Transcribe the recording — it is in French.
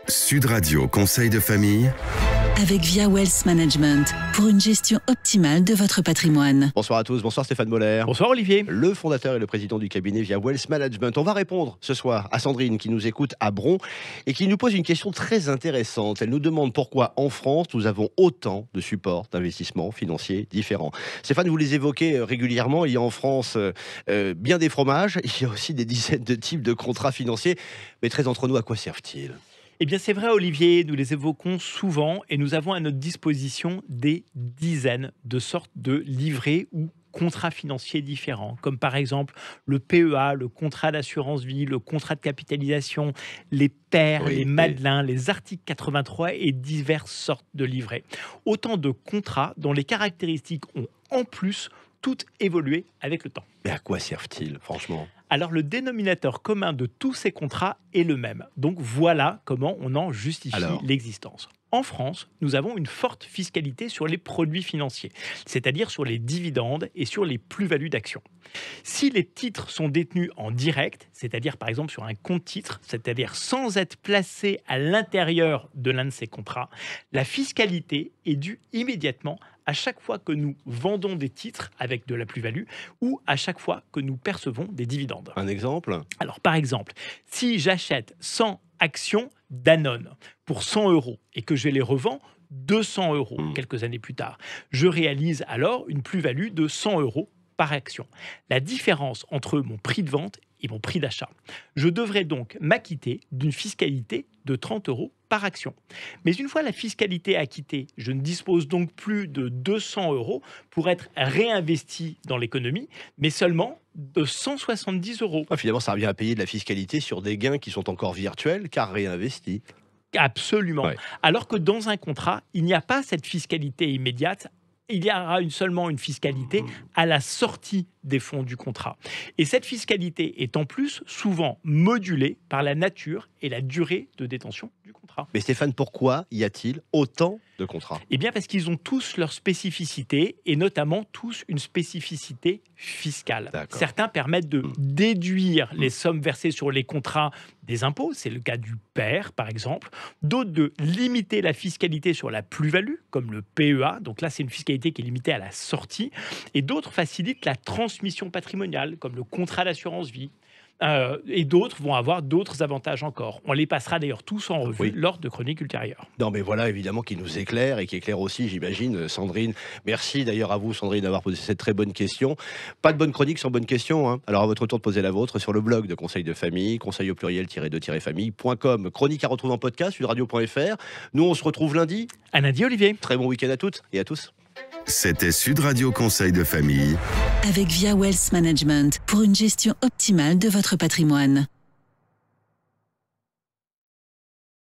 Sud Radio Conseil de famille avec Via Wealth Management pour une gestion optimale de votre patrimoine. Bonsoir à tous, bonsoir Stéphane Moller. Bonsoir Olivier. Le fondateur et le président du cabinet Via Wealth Management. On va répondre ce soir à Sandrine qui nous écoute à Bron et qui nous pose une question très intéressante. Elle nous demande pourquoi en France nous avons autant de supports d'investissement financiers différents. Stéphane, vous les évoquez régulièrement. Il y a en France bien des fromages, il y a aussi des dizaines de types de contrats financiers. Mais très entre nous, à quoi servent-ils ? Eh bien c'est vrai Olivier, nous les évoquons souvent et nous avons à notre disposition des dizaines de sortes de livrets ou contrats financiers différents, comme par exemple le PEA, le contrat d'assurance vie, le contrat de capitalisation, les PER, les Madelins, les articles 83 et diverses sortes de livrets. Autant de contrats dont les caractéristiques ont en plus toutes évolué avec le temps. Mais à quoi servent-ils, franchement ? Alors, le dénominateur commun de tous ces contrats est le même. Donc, voilà comment on en justifie l'existence. En France, nous avons une forte fiscalité sur les produits financiers, c'est-à-dire sur les dividendes et sur les plus-values d'actions. Si les titres sont détenus en direct, c'est-à-dire par exemple sur un compte titre, c'est-à-dire sans être placés à l'intérieur de l'un de ces contrats, la fiscalité est due immédiatement à chaque fois que nous vendons des titres avec de la plus-value ou à chaque fois que nous percevons des dividendes. Un exemple ? Alors par exemple, si j'achète 100 actions Danone pour 100 € et que je les revends 200 € quelques années plus tard, je réalise alors une plus-value de 100 € par action. La différence entre mon prix de vente et mon prix d'achat. Je devrais donc m'acquitter d'une fiscalité de 30 € par action. Mais une fois la fiscalité acquittée, je ne dispose donc plus de 200 € pour être réinvesti dans l'économie, mais seulement de 170 €. Finalement, ça revient à payer de la fiscalité sur des gains qui sont encore virtuels car réinvestis. Absolument. Ouais. Alors que dans un contrat, il n'y a pas cette fiscalité immédiate. Il y aura seulement une fiscalité à la sortie des fonds du contrat. Et cette fiscalité est en plus souvent modulée par la nature et la durée de détention du contrat. Mais Stéphane, pourquoi y a-t-il autant de contrats ? Eh bien parce qu'ils ont tous leur spécificité et notamment tous une spécificité fiscale. D'accord. Certains permettent de déduire les sommes versées sur les contrats des impôts, c'est le cas du PER par exemple. D'autres de limiter la fiscalité sur la plus-value, comme le PEA, donc là c'est une fiscalité qui est limitée à la sortie. Et d'autres facilitent la transmission patrimoniale, comme le contrat d'assurance vie. Et d'autres vont avoir d'autres avantages encore. On les passera d'ailleurs tous en revue lors de chroniques ultérieures. Non mais voilà évidemment qui nous éclaire et qui éclaire aussi j'imagine Sandrine. Merci d'ailleurs à vous Sandrine d'avoir posé cette très bonne question. Pas de bonne chronique sans bonne question, hein. Alors à votre tour de poser la vôtre sur le blog de Conseil de famille, conseil au pluriel-de-famille.com. Chronique à retrouver en podcast, sudradio.fr. Nous on se retrouve lundi. À lundi Olivier. Très bon week-end à toutes et à tous. C'était Sud Radio Conseil de famille Avec Via Wealth Management pour une gestion optimale de votre patrimoine.